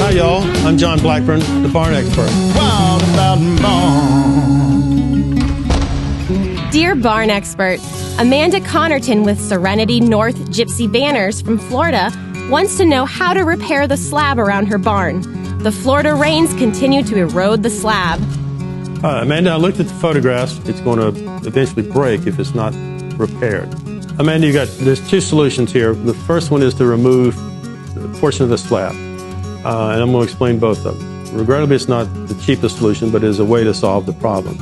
Hi, y'all. I'm John Blackburn, the barn expert. Wild about barn. Dear barn expert, Amanda Connerton with Serenity North Gypsy Banners from Florida wants to know how to repair the slab around her barn. The Florida rains continue to erode the slab. Amanda, I looked at the photographs. It's going to eventually break if it's not repaired. Amanda, there's two solutions here. The first one is to remove a portion of the slab. And I'm going to explain both of them. Regrettably, it's not the cheapest solution, but it is a way to solve the problem.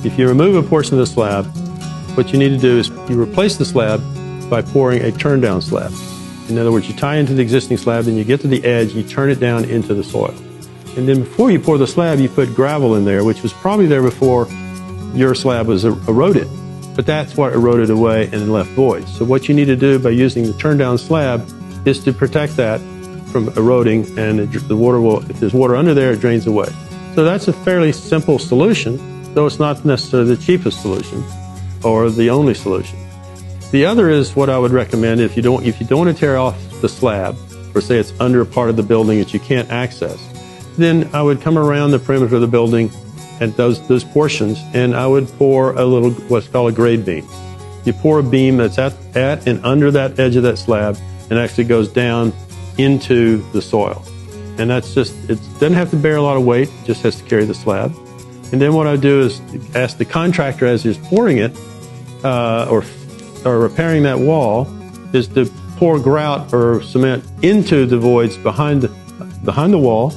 If you remove a portion of the slab, what you need to do is you replace the slab by pouring a turn-down slab. In other words, you tie into the existing slab, then you get to the edge, you turn it down into the soil. And then before you pour the slab, you put gravel in there, which was probably there before your slab was eroded. But that's what eroded away and left voids. So what you need to do by using the turn-down slab is to protect that from eroding, and the water will, if there's water under there, it drains away. So that's a fairly simple solution, though it's not necessarily the cheapest solution or the only solution. The other is what I would recommend if you don't want to tear off the slab, or say it's under a part of the building that you can't access, then I would come around the perimeter of the building at those portions, and I would pour a little, what's called a grade beam. You pour a beam that's at and under that edge of that slab, and actually goes down into the soil. And that's just, it doesn't have to bear a lot of weight, it just has to carry the slab. And then what I do is ask the contractor as he's pouring it, or repairing that wall, is to pour grout or cement into the voids behind the wall,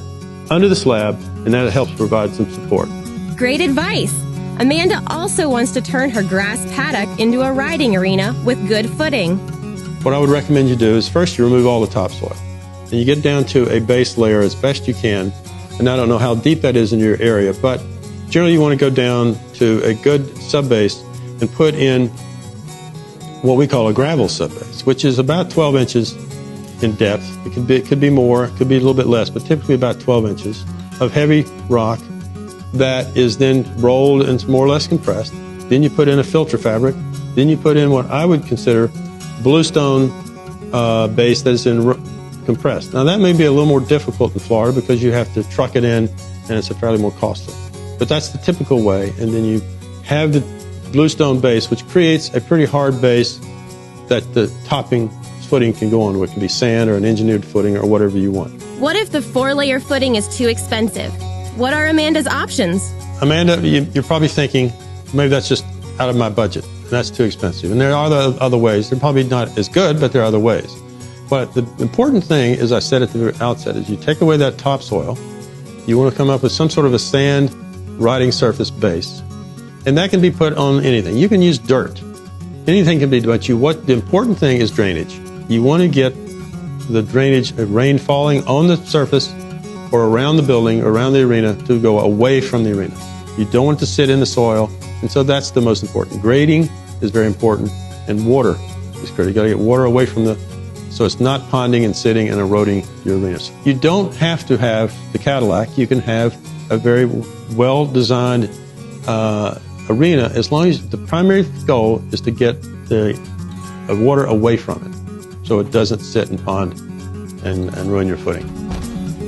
under the slab, and that helps provide some support. Great advice! Amanda also wants to turn her grass paddock into a riding arena with good footing. What I would recommend you do is first you remove all the topsoil. And you get down to a base layer as best you can. And I don't know how deep that is in your area, but generally you want to go down to a good subbase and put in what we call a gravel subbase, which is about 12 inches in depth. It could be more, it could be a little bit less, but typically about 12 inches of heavy rock that is then rolled and more or less compressed. Then you put in a filter fabric. Then you put in what I would consider bluestone base that is compressed. Now that may be a little more difficult in Florida because you have to truck it in and it's a fairly more costly. But that's the typical way. And then you have the bluestone base, which creates a pretty hard base that the topping footing can go on. It can be sand or an engineered footing or whatever you want. What if the 4-layer footing is too expensive? What are Amanda's options? Amanda, you're probably thinking, maybe that's just out of my budget. That's too expensive. And there are other ways. They're probably not as good, but there are other ways. But the important thing, as I said at the outset, is you take away that topsoil. You want to come up with some sort of a sand riding surface base. And that can be put on anything. You can use dirt. Anything can be, but the important thing is drainage. You want to get the drainage of rain falling on the surface or around the building, around the arena, to go away from the arena. You don't want it to sit in the soil, and so that's the most important. Grading is very important, and water is critical. You got to get water away from so it's not ponding and sitting and eroding your arenas. You don't have to have the Cadillac. You can have a very well-designed arena, as long as the primary goal is to get the water away from it, so it doesn't sit and pond and ruin your footing.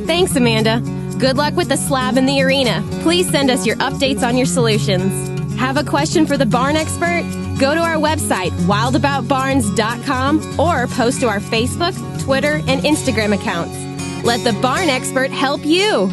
Thanks, Amanda. Good luck with the slab in the arena. Please send us your updates on your solutions. Have a question for the barn expert? Go to our website, wildaboutbarns.com, or post to our Facebook, Twitter, and Instagram accounts. Let the barn expert help you.